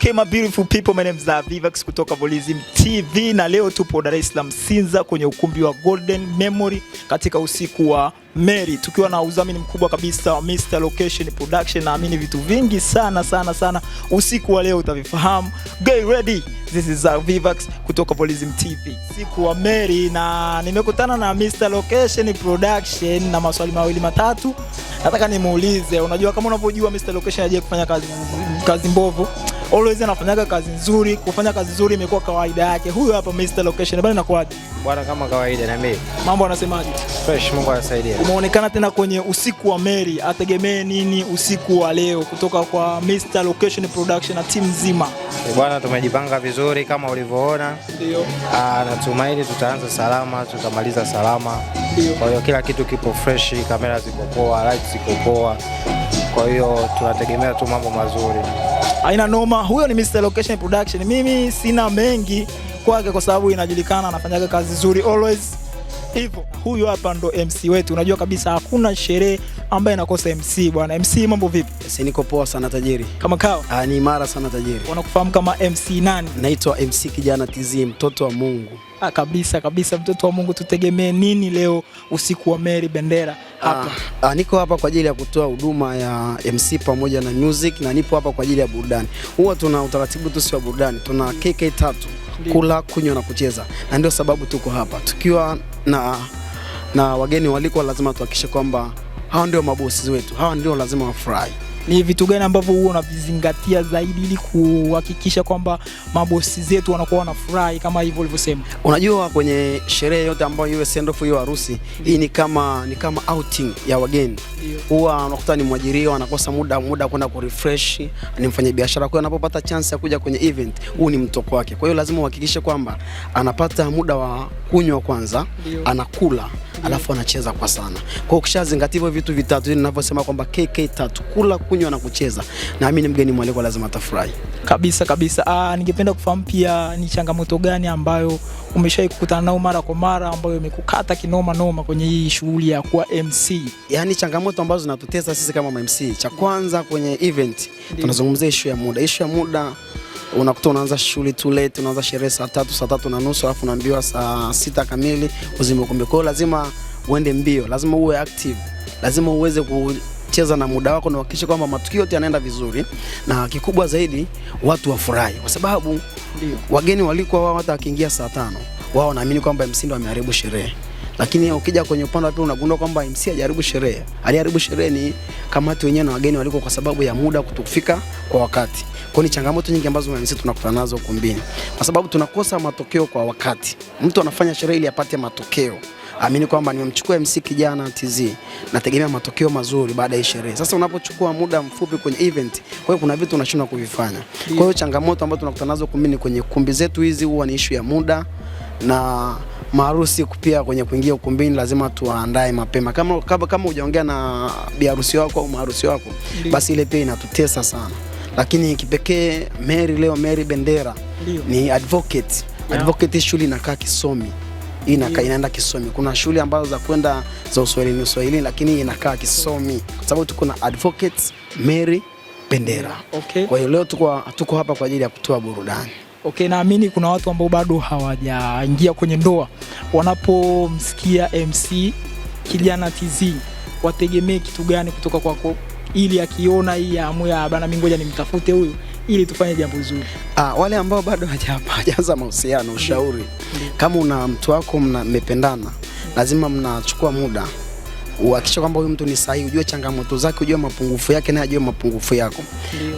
Okay, my beautiful people, my name is Vivax kutoka Volism TV na leo tupo Dar es Salaam Sinza kwenye ukumbi wa Golden Memory katika usiku wa Mary, tukiwa na udhamini mkubwa kabisa wa Mr Location Production. Naamini vitu vingi sana usiku wa leo utavifahamu. Get ready. This is Vivax kutoka Volism TV. Siku wa Mary na nimekutana na Mr Location Production na maswali mawili matatu. Nataka nimuulize, unajua kama unavyojua Mr Location hajaje kufanya kazi mbovu. Always anafanyaga kazi nzuri, kufanya kazi nzuri imekuwa kawaida yake. Huyu hapa Mr Location, bali inakuaje? Bwana kama kawaida na mimi. Mambo anasemaje? Fresh, Mungu anasaidia. Umeonekana tena kwenye usiku wa Mary, ategemee nini usiku wa leo kutoka kwa Mr Location Production na team nzima? Bwana tumejipanga vizuri kama ulivyoona. Ndio. Natumaini tutaanza salama, tutamaliza salama. Ndio. Kwa hiyo kila kitu kipo fresh, kamera ziko poa, lights ziko poa. Kwa hiyo tunategemea tu mambo mazuri. Haina noma. Huyo ni Mr Location Production. Mimi sina mengi kwake kwa sababu inajulikana anafanyaga kazi nzuri always. Hivyo huyu hapa ndo MC wetu. Unajua kabisa hakuna sherehe ambaye inakosa MC bwana. MC mambo vipi? Si niko poa sana tajiri. Kama kawa? Ni imara sana tajiri. Wanakufahamu kama MC nani? Naitwa MC Kijana TZ, mtoto wa Mungu. Kabisa mtoto wa Mungu. Tutegemee nini leo usiku wa Mary Bendera hapa? Niko hapa kwa ajili ya kutoa huduma ya MC pamoja na music, na nipo hapa kwa ajili ya burudani. Huwa tuna utaratibu tu si wa burudani. Tuna KK3, kula, kunywa na kucheza. Na ndio sababu tuko hapa. Tukiwa na wageni waliko, lazima tuhakikishe kwamba hao ndio mabosi wetu. Hao ndio lazima wafurahi. Ni vitu gani ambavyo huwa unavizingatia zaidi ili kuhakikisha kwamba mabosi zetu wanakuwa wanafurahi kama hivyo ulivyosema? Unajua kwenye sherehe yote ambayo iwe send off, iwe harusi, hii ni kama outing ya wageni. Huwa unakuta ni mwajiriwa anakosa muda kwenda ku refresh, ni mfanyabiashara, kwa hiyo anapopata chance ya kuja kwenye event, huu ni mtoko wake. Kwa hiyo lazima uhakikishe kwamba anapata muda wa kunywa kwanza, anakula, alafu anacheza kwa sana. Kwa hiyo ukishazingatia hivyo vitu vitatu ninavyosema kwamba KK3, kula, kunywa na kucheza, naamini mgeni mwaliko lazima atafurahi. Kabisa. Ningependa kufahamu pia ni changamoto gani ambayo umeshawahi kukutana nao mara kwa mara ambayo imekukata kinoma kwenye hii shughuli ya kuwa MC? Yaani changamoto ambazo zinatutesa sisi kama MC. Cha kwanza kwenye event tunazungumzia issue ya muda. Issue ya muda, unakuta unaanza shughuli too late, unaanza sherehe saa 3:30 alafu unaambiwa saa 6 kamili uzime ukumbi. Kwa hiyo lazima uende mbio, lazima uwe active, lazima uweze kucheza na muda wako na uhakikishe kwamba matukio yote yanaenda vizuri, na kikubwa zaidi watu wafurahi, kwa sababu wageni walikuwa wao hata wakiingia saa 5 wao wanaamini kwamba MC ndo ameharibu sherehe. Lakini ukija kwenye upande wa pili unagundua kwamba MC hajaribu sherehe. Aliharibu sherehe ni kamati wenyewe na wageni walikuwa, kwa sababu ya muda kutofika kwa wakati. Kwa ni changamoto nyingi ambazo MC tunakutana nazo ukumbini, kwa sababu tunakosa matokeo kwa wakati. Mtu anafanya sherehe ili apate matokeo. Amini kwamba nimemchukua MC Kijana TZ, nategemea matokeo mazuri baada ya sherehe. Sasa unapochukua muda mfupi kwenye event, kwa hiyo kuna vitu unashindwa kuvifanya. Kwa hiyo changamoto ambazo tunakutana nazo ukumbini kwenye kumbi zetu hizi huwa ni issue ya muda, na maharusi pia kwenye kuingia ukumbini lazima tuandae mapema. Kama hujaongea na bi harusi wako au maharusi wako, basi ile pia inatutesa sana. Lakini kipekee Mary Bendera ni advocate. Advocate shule inakaa kisomi. Inaenda kisomi. Kuna shule ambazo za kwenda za Uswahilini lakini inakaa kisomi, kwa sababu tuko na advocates Mary Bendera. Okay. Kwa hiyo leo tuko hapa kwa ajili ya kutoa burudani. Okay, naamini kuna watu ambao bado hawajaingia kwenye ndoa. Wanapomsikia MC Kijana TZ, wategemee kitu gani kutoka kwako ili akiona hii amu ya bana mimi ngoja nimtafute huyu ili tufanye jambo zuri? Wale ambao bado hajaanza mahusiano, ushauri, kama una mtu wako mmependana, lazima mnachukua muda uhakikishe kwamba huyu mtu ni sahihi, ujue changamoto zake, ujue mapungufu yake na ajue mapungufu yako.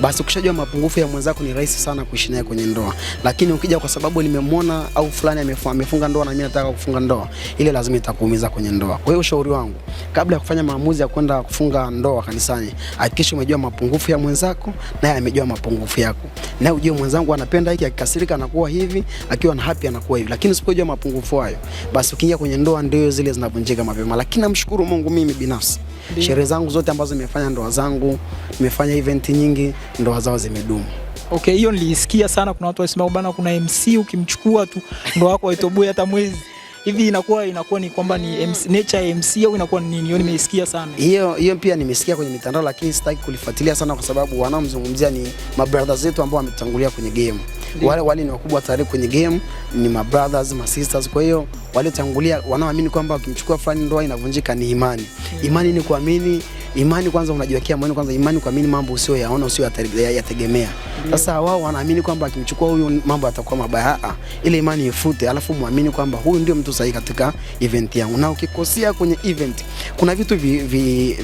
Basi ukishajua mapungufu ya mwenzako ni rahisi sana kuishi naye kwenye ndoa. Lakini ukija kwa sababu nimemwona au fulani amefunga ndoa na mimi nataka kufunga ndoa, ile lazima itakuumiza kwenye ndoa. Kwa hiyo ushauri wangu, kabla ya kufanya maamuzi ya kwenda kufunga ndoa kanisani, hakikisha umejua mapungufu ya mwenzako naye amejua mapungufu yako. Na ujue mwenzangu anapenda hiki, akikasirika anakuwa hivi, akiwa na happy anakuwa hivi. Lakini usipojua mapungufu hayo, basi ukiingia kwenye ndoa ndio zile zinavunjika mapema. Lakini namshukuru Mungu, mimi binafsi sherehe zangu zote ambazo nimefanya ndoa zangu, nimefanya event nyingi, ndoa zao zimedumu. Okay, hiyo nilisikia sana. Kuna watu wasema bana, kuna MC ukimchukua tu ndoa yako haitoboi hata mwezi. Hivi inakuwa ni kwamba ni MC, nature ya MC au inakuwa ni nini? Hiyo nimeisikia sana. Hiyo pia nimesikia kwenye mitandao, lakini sitaki kulifuatilia sana kwa sababu wanaomzungumzia ni mabrothers zetu ambao wametangulia kwenye game. Wale ni wakubwa tayari kwenye game, ni mabrothers, sisters. Kwa hiyo wale tangulia wanaoamini kwamba ukimchukua fulani ndoa inavunjika ni imani. Imani ni kuamini, imani kwanza unajiwekea moyo kwanza, imani kuamini mambo usio yaona, usio yategemea. Sasa wao wanaamini kwamba akimchukua huyu mambo yatakuwa mabaya. Ile imani ifute, alafu muamini kwamba huyu ndio mtu sahihi katika event yangu. Na ukikosea kwenye event, kuna vitu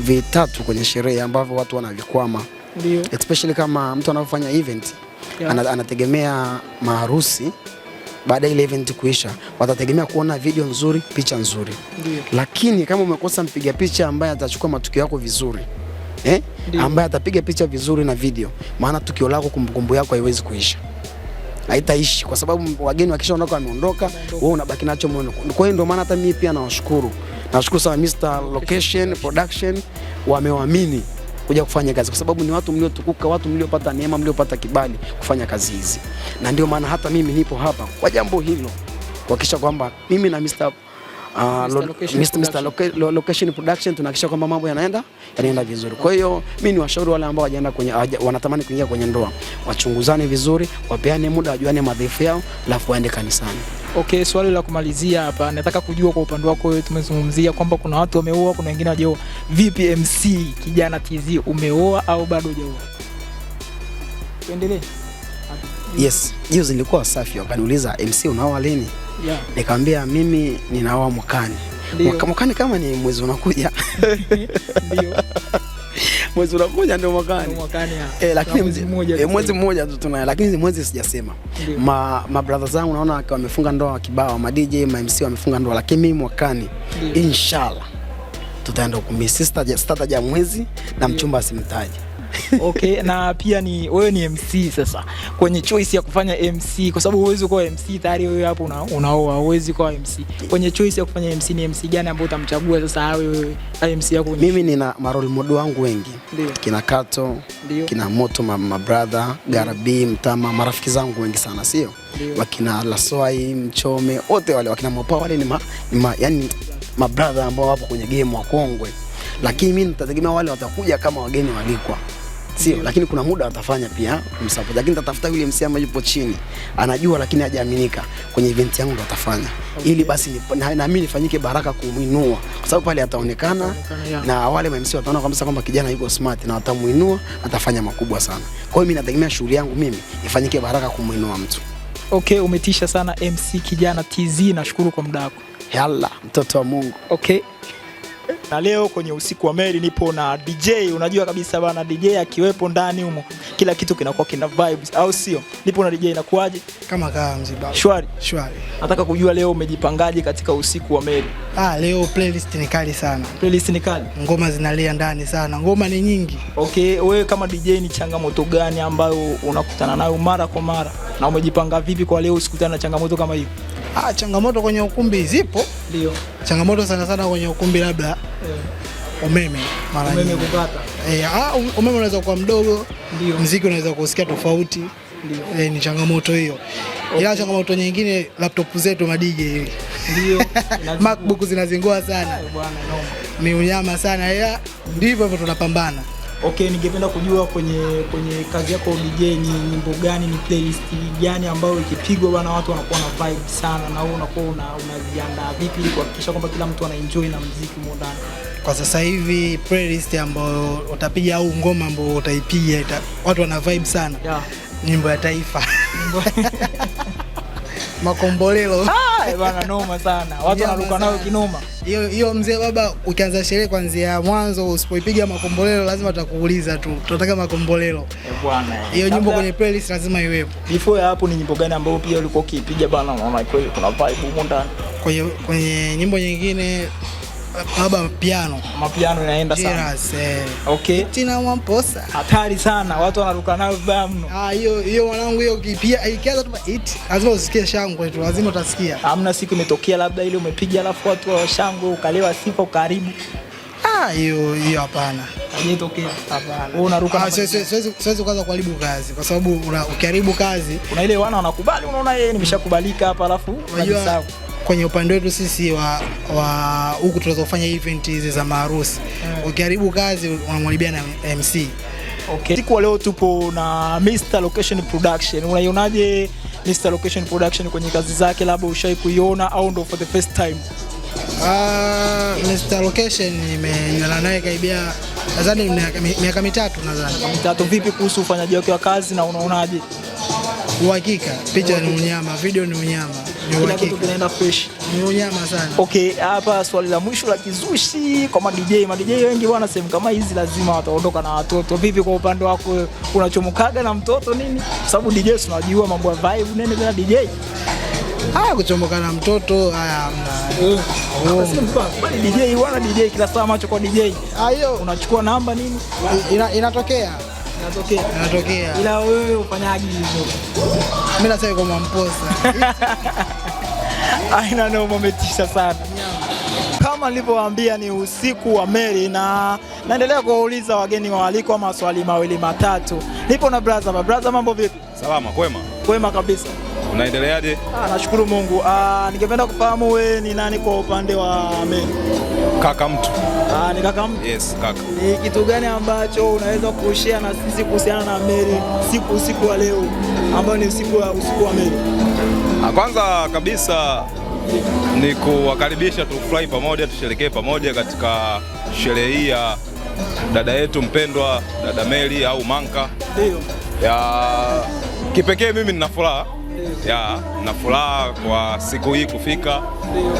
vitatu kwenye sherehe ambavyo watu wanavikwama. Ndio. Especially kama mtu anafanya event, anategemea maharusi. Baada ile event kuisha, watategemea kuona video nzuri, picha nzuri. Ndiyo. Lakini kama umekosa mpiga picha ambaye atachukua matukio yako vizuri, ambaye atapiga picha vizuri na video, maana tukio lako, kumbukumbu yako haiwezi kuisha. Haitaishi kwa sababu wageni wakishaondoka wameondoka, wewe unabaki nacho moyo. Kwa hiyo ndio maana hata mimi pia nawashukuru. Nashukuru sana Mr. Location Production, wamewaamini kuja kufanya kazi kwa sababu ni watu mliotukuka, watu mliopata neema, mliopata kibali kufanya kazi hizi. Na ndio maana hata mimi nipo hapa kwa jambo hilo, kuhakikisha kwamba mimi na Mr. Location Production tunahakikisha kwamba mambo yanaenda vizuri. Kwa hiyo mimi ni washauri wale ambao wanatamani kuingia kwenye ndoa, wachunguzane vizuri, wapeane muda, wajuane madhaifu yao, alafu waende kanisani. Okay, swali la kumalizia hapa, nataka kujua kwa upande wako wewe, tumezungumzia kwamba kuna watu wameoa, kuna wengine hawajaoa. Vipi MC Kijana TZ, umeoa au bado hujaoa? Tuendelee. Yes, juzi nilikuwa Safi wakaniuliza MC unaoa lini? Yeah. Nikamwambia mimi ninaoa mwakani. Mwakani kama ni mwezi unakuja. Ndio. Mwezi unakuja ndio mwakani. Lakini mwezi mmoja tu tunaye, lakini mwezi sijasema. Ma brothers zangu naona wamefunga ndoa kibao, ma DJ, ma MC wamefunga ndoa, lakini mimi mwakani inshallah tutaenda kumbi sister ya mwezi na mchumba asimtaje. Okay, na pia wewe ni MC sasa. Kwenye choice ya kufanya MC, kwa sababu huwezi kuwa MC tayari wewe hapo unaoa, huwezi kuwa MC. Kwenye choice ya kufanya MC, ni MC gani ambaye utamchagua sasa wewe MC yako? Mimi nina role model wangu wengi. Ndiyo. Kina Kato, ndiyo, kina Moto, ma brother, Garabi, Mtama, marafiki zangu wengi sana, sio? Wakina Laswai, Mchome, wote wale wakina Mopa, wale ni yani ma brother ambao wapo kwenye game wa kongwe. Lakini mimi nitategemea wale watakuja kama wageni walikwa. Sio, lakini kuna muda watafanya pia kumsupport. Lakini nitatafuta yule MC ambaye yupo chini, anajua lakini hajaaminika, kwenye event yangu ndo atafanya. Ili basi na mimi nifanyike baraka kumuinua. Kwa sababu pale ataonekana na wale MC wataona kwamba kijana yuko smart na watamuinua, atafanya makubwa sana. Kwa hiyo mimi nategemea shughuli yangu mimi ifanyike baraka kumuinua mtu. Okay, umetisha sana MC Kijana TZ, nashukuru kwa muda wako. Yalla, mtoto wa Mungu. Okay. Na leo kwenye usiku wa Mary nipo na DJ. Unajua kabisa bana, DJ akiwepo ndani humo kila kitu kinakuwa kina vibes, au sio? Nipo na DJ, inakuaje? Kama mziba. Shwari. Nataka kujua leo umejipangaje katika usiku wa Mary? Leo playlist ni kali sana. Playlist ni kali? Ngoma zinalia ndani sana. Ngoma ni nyingi. Okay, wewe kama DJ ni changamoto gani ambayo unakutana nayo mara kwa mara? Na umejipanga vipi kwa leo usikutane na changamoto kama hiyo? Changamoto kwenye ukumbi zipo. Ndio. Changamoto sana kwenye ukumbi labda umeme mara nyingi. Umeme kukata. Umeme unaweza kuwa mdogo, ndio. Muziki unaweza kusikia tofauti. Ndio. Ni changamoto hiyo. Ila changamoto nyingine laptop zetu ma DJ. Ndio. MacBook zinazingua sana. Bwana noma. Ni unyama sana. Ndivyo hivyo tunapambana. Okay, ningependa kujua kwenye kazi yako DJ ni nyimbo gani, ni playlist gani ambayo ikipigwa bana watu wanakuwa na vibe sana, na wewe unakuwa unajiandaa vipi ili kuhakikisha kwamba kila mtu anaenjoy na muziki mwondani? Kwa sasa hivi playlist ambayo utapiga au ngoma ambayo utaipiga watu wana vibe sana. Yeah. Nyimbo ya taifa. Makombolelo. Bana noma sana. Watu wanaruka nayo kinoma. Hiyo mzee baba, ukianza sherehe kuanzia mwanzo usipoipiga makombolelo lazima atakuuliza tu. Tunataka makombolelo. Bwana. Hiyo nyimbo kwenye playlist lazima iwepo. Before hapo ni nyimbo gani ambayo pia ulikuwa ukipiga bana unaona kweli kuna vibe huko ndani? Kwenye nyimbo nyingine baba mapiano inaenda sana. Okay. Tina Mwamposa. Hatari sana. Watu wanaruka nayo vibaya mno. Hiyo mwanangu, hiyo ikianza tu lazima usikie shangwe tu, lazima utasikia. Hamna siku imetokea labda ile umepiga alafu watu wa shangwe ukalewa sifa ukaribu? Hiyo hapana. Haijatokea. Hapana. Wewe unaruka na siwezi kwanza kuharibu kazi kwa sababu ukiharibu kazi kuna ile wana wanakubali, unaona yeye nimeshakubalika hapa alafu unajisahau. kwenye upande wetu sisi wa huku tunazofanya event hizi za maharusi, ukiharibu kazi unamwharibia na MC. Okay. Siku leo tupo na Mr. Location Production. Unaionaje Mr. Location Production kwenye kazi zake, labda ushai kuiona au ndo for the first time? Mr. Location nimeona naye karibia nadhani miaka mitatu nadhani. Mitatu. Vipi kuhusu ufanyaji wake wa kazi na unaonaje? Uhakika, picha ni unyama, video ni unyama. Ni uhakika. Kila kitu kinaenda fresh. Ni unyama sana. Okay, hapa swali la mwisho la kizushi kwa DJ wengi bwana, sehemu kama hizi lazima wataondoka na watoto. Vipi kwa upande wako, unachomokaga na mtoto nini? Sababu DJ unajua mambo ya vibe nene bila DJ. Kuchomoka na mtoto hamna. Bali DJ bwana, DJ kila saa macho kwa DJ. Hiyo unachukua namba nini? Inatokea. Ila wewe ufanyaje hivyo? Mimi nasema kama mposa. Aina ndio umetisha sana. Kama nilivyowaambia ni usiku wa Mary na naendelea kuwauliza wageni waalikwa maswali mawili matatu. Nipo na brother, mambo vipi? Salama, kwema. Kwema kabisa. Unaendeleaje? Nashukuru Mungu. Ningependa kufahamu wewe ni nani kwa upande wa Mary? Kaka mtu. Ni kaka mtu? Yes, kaka. Ni kitu gani ambacho unaweza kushare na sisi kuhusiana na Mary usiku wa leo ambao ni usiku wa Mary? Kwanza kabisa ni kuwakaribisha tufurahi pamoja, tusherekee pamoja katika sherehe hii ya dada yetu mpendwa, dada Mary au Manka. Ndio. Kipekee mimi nina furaha. Nina furaha kwa siku hii kufika,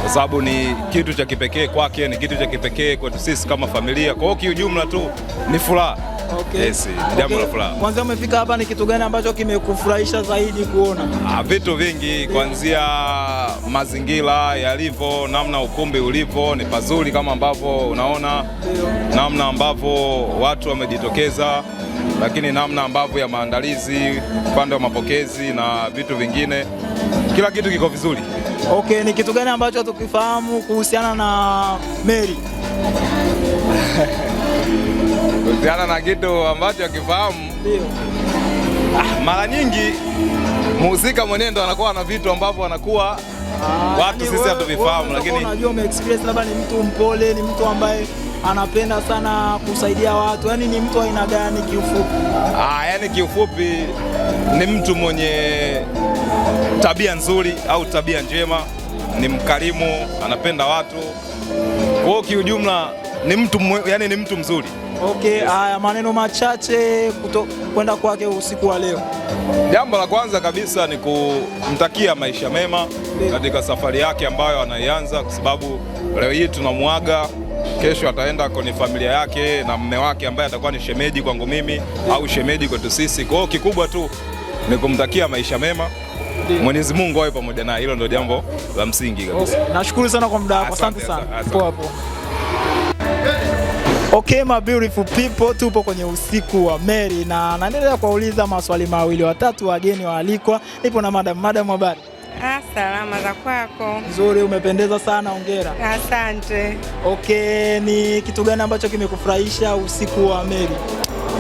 kwa sababu ni kitu cha kipekee kwake, ni kitu cha kipekee kwetu sisi kama familia. Kwa hiyo kiujumla tu ni furaha. Okay. Yes, jambo la furaha. Kwanza umefika hapa, ni kitu gani ambacho kimekufurahisha zaidi kuona? Vitu vingi, kuanzia mazingira yalivyo, namna ukumbi ulivyo ni pazuri kama ambavyo unaona, namna ambavyo watu wamejitokeza, lakini namna ambavyo ya maandalizi, upande wa mapokezi na vitu vingine, kila kitu kiko vizuri. Okay, ni kitu gani ambacho tukifahamu kuhusiana na Mary? Kuhusiana na kitu ambacho akifahamu, mara nyingi mhusika mwenendo anakuwa na vitu ambavyo anakuwa watu sisi hatuvifahamu, lakini unajua umeexperience labda ni mtu mpole, ni mtu ambaye anapenda sana kusaidia watu, yani ni mtu aina gani kiufupi? Yani kiufupi ni mtu mwenye tabia nzuri au tabia njema, ni mkarimu, anapenda watu. Kwa hiyo kiujumla ni mtu mzuri. Okay, maneno machache kwenda kwake usiku wa leo. Jambo la kwanza kabisa ni kumtakia maisha mema katika safari yake ambayo anaianza, kwa sababu leo hii tunamuaga, kesho ataenda kwenye familia yake na mume wake ambaye atakuwa ni shemeji kwangu mimi au shemeji kwetu sisi. Kwa hiyo kikubwa tu ni kumtakia maisha mema. Mwenyezi Mungu awe pamoja naye, hilo ndio jambo la msingi kabisa. Nashukuru sana kwa muda wako, asante sana. Poa. Okay, my beautiful people, tupo kwenye usiku wa Mary na naendelea kuwauliza maswali mawili matatu wageni waalikwa. Nipo na madam, habari? Salama, za kwako? Nzuri, umependeza sana, hongera. Asante. Okay, ni kitu gani ambacho kimekufurahisha usiku wa Mary?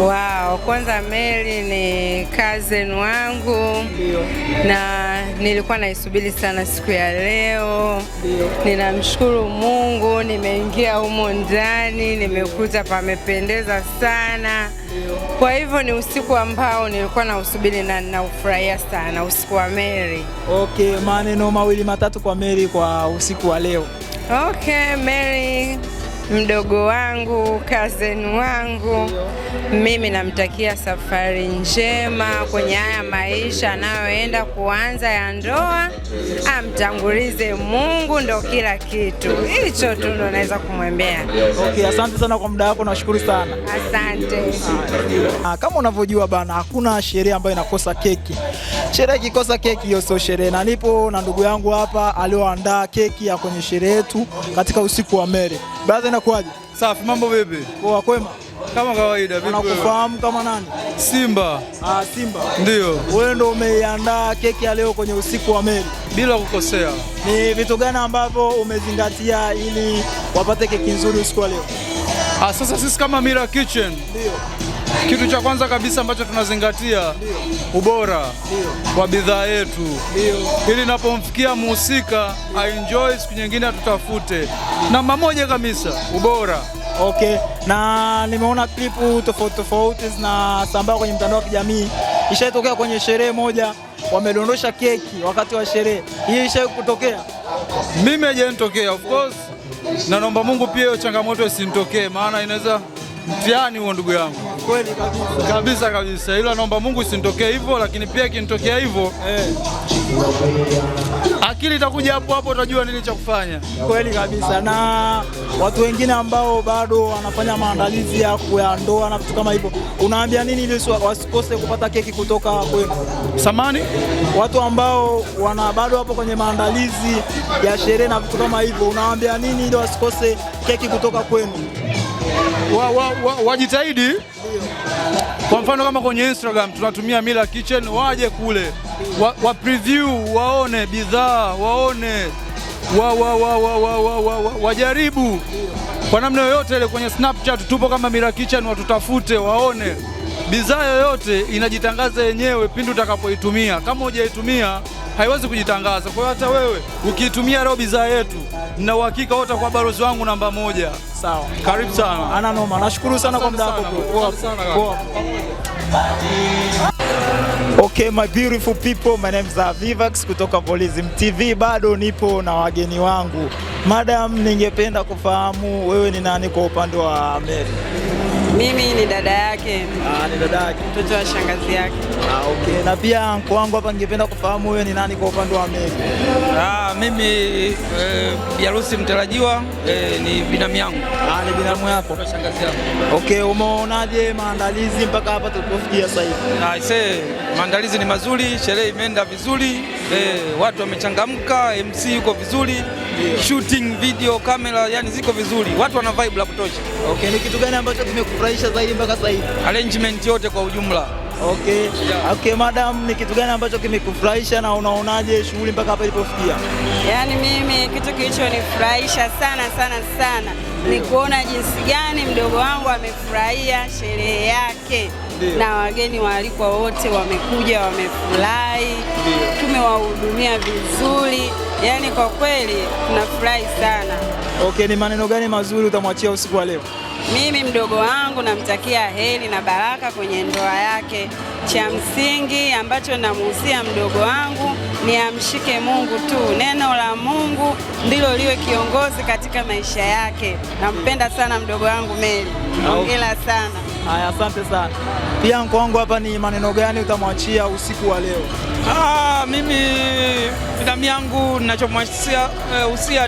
Wow, kwanza Mary ni cousin wangu. Ndio. Na nilikuwa naisubiri sana siku ya leo. Ndio. Ninamshukuru Mungu, nimeingia humo ndani, nimekuta pamependeza sana. Ndio. Kwa hivyo ni usiku ambao nilikuwa nausubiri na ninaufurahia sana, usiku wa Mary. Okay, maneno mawili matatu kwa Mary kwa usiku wa leo. Okay, Mary mdogo wangu, cousin wangu, mimi namtakia safari njema kwenye haya maisha anayoenda kuanza ya ndoa. Amtangulize Mungu, ndo kila kitu. Hicho tu ndo naweza kumwambia. Okay, asante sana kwa muda wako, nashukuru sana. Asante. Kama unavyojua bana, hakuna sherehe ambayo inakosa keki. Sherehe ikikosa keki hiyo sio sherehe, na nipo na ndugu yangu hapa alioandaa keki ya kwenye sherehe yetu katika usiku wa Mary. Brother, inakuaje? Safi, mambo vipi? Poa, kwema. Kama kawaida, vipi? Unakufahamu kama nani? Simba. Simba. Ndio. Wewe ndo umeiandaa keki ya leo kwenye usiku wa Mary. Bila kukosea. Ni vitu gani ambavyo umezingatia ili wapate keki nzuri usiku wa leo? Sasa sisi kama Mira Kitchen. Ndio. Kitu cha kwanza kabisa ambacho tunazingatia ubora wa bidhaa yetu, ili napomfikia muhusika aenjoy, siku nyingine atutafute. Namba moja kabisa ubora. Okay, na nimeona klipu tofauti zinasambaa kwenye mtandao wa kijamii. Ishaitokea kwenye sherehe moja wamedondosha keki wakati wa sherehe, hii ishawahi kutokea? Mimi haijanitokea of course, na naomba Mungu pia hiyo changamoto isinitokee, maana inaweza mtihani huo ndugu yangu. Kweli Kabisa, ila naomba Mungu isinitokee hivyo, lakini pia ikinitokea hivyo akili itakuja hapo utajua nini cha kufanya. Kweli kabisa. Na watu wengine ambao bado wanafanya maandalizi ya ndoa na vitu kama hivyo, unaambia nini ili wasikose kupata keki kutoka kwenu? Samani? Watu ambao bado hapo kwenye maandalizi ya sherehe na vitu kama hivyo, unaambia nini ili wasikose keki kutoka kwenu? Wajitahidi. Kwa mfano kama kwenye Instagram tunatumia Mila Kitchen, waje kule wa preview, waone bidhaa, waone wajaribu kwa namna yoyote ile. Kwenye Snapchat tupo kama Mila Kitchen, watutafute waone bidhaa yoyote inajitangaza yenyewe pindi utakapoitumia. Kama hujaitumia haiwezi kujitangaza. Kwa hiyo hata wewe ukiitumia leo bidhaa yetu, na uhakika wote kwa balozi wangu namba 1. Sawa. Karibu sana. Ana noma. Nashukuru sana kwa muda wako. Poa. Okay, my beautiful people, my name is Vivax kutoka Volism TV. Bado nipo na wageni wangu. Madam, ningependa kufahamu wewe ni nani kwa upande wa Mary? Mimi ni dada yake. Ni dada yake, mtoto wa shangazi yake. Okay. Na pia anko wangu hapa, ningependa kufahamu wewe ni nani kwa upande wa Mary? Mimi biharusi mtarajiwa, ni binamu yangu. Ni binamu yako? Shangazi yangu. Okay, umeonaje maandalizi mpaka hapa tulipofikia sasa hivi? Maandalizi ni mazuri, sherehe imeenda vizuri, watu wamechangamka, MC yuko vizuri, shooting, video, kamera, yani ziko vizuri, watu wana vibe la kutosha. Okay, ni kitu gani ambacho kimekufurahisha zaidi mpaka sasa hivi? Arrangement yote kwa ujumla. Okay. Yeah. Okay, madam, ni kitu gani ambacho kimekufurahisha na unaonaje shughuli mpaka hapa ilipofikia? Yaani mimi kitu kilichonifurahisha sana ni kuona jinsi gani mdogo wangu amefurahia sherehe yake. Na wageni waalikwa wote wamekuja, wamefurahi, tumewahudumia vizuri, yaani kwa kweli tunafurahi sana. Okay, ni maneno gani mazuri utamwachia usiku wa leo? Mimi mdogo wangu namtakia heri na baraka kwenye ndoa yake. Cha msingi ambacho namuhusia mdogo wangu ni amshike Mungu tu. Neno la Mungu ndilo liwe kiongozi katika maisha yake. Nampenda sana mdogo wangu Mary. Hongera sana. Haya, asante sana. Pia anko wangu hapa, ni maneno gani utamwachia usiku wa leo? Mimi binamu yangu ninachomwachia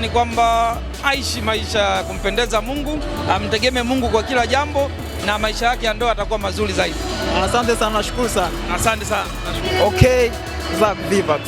ni kwamba aishi maisha ya kumpendeza Mungu, amtegemee Mungu kwa kila jambo, na maisha yake ya ndoa atakuwa mazuri zaidi. Asante sana, nashukuru sana. Asante sana. Okay, Vivax.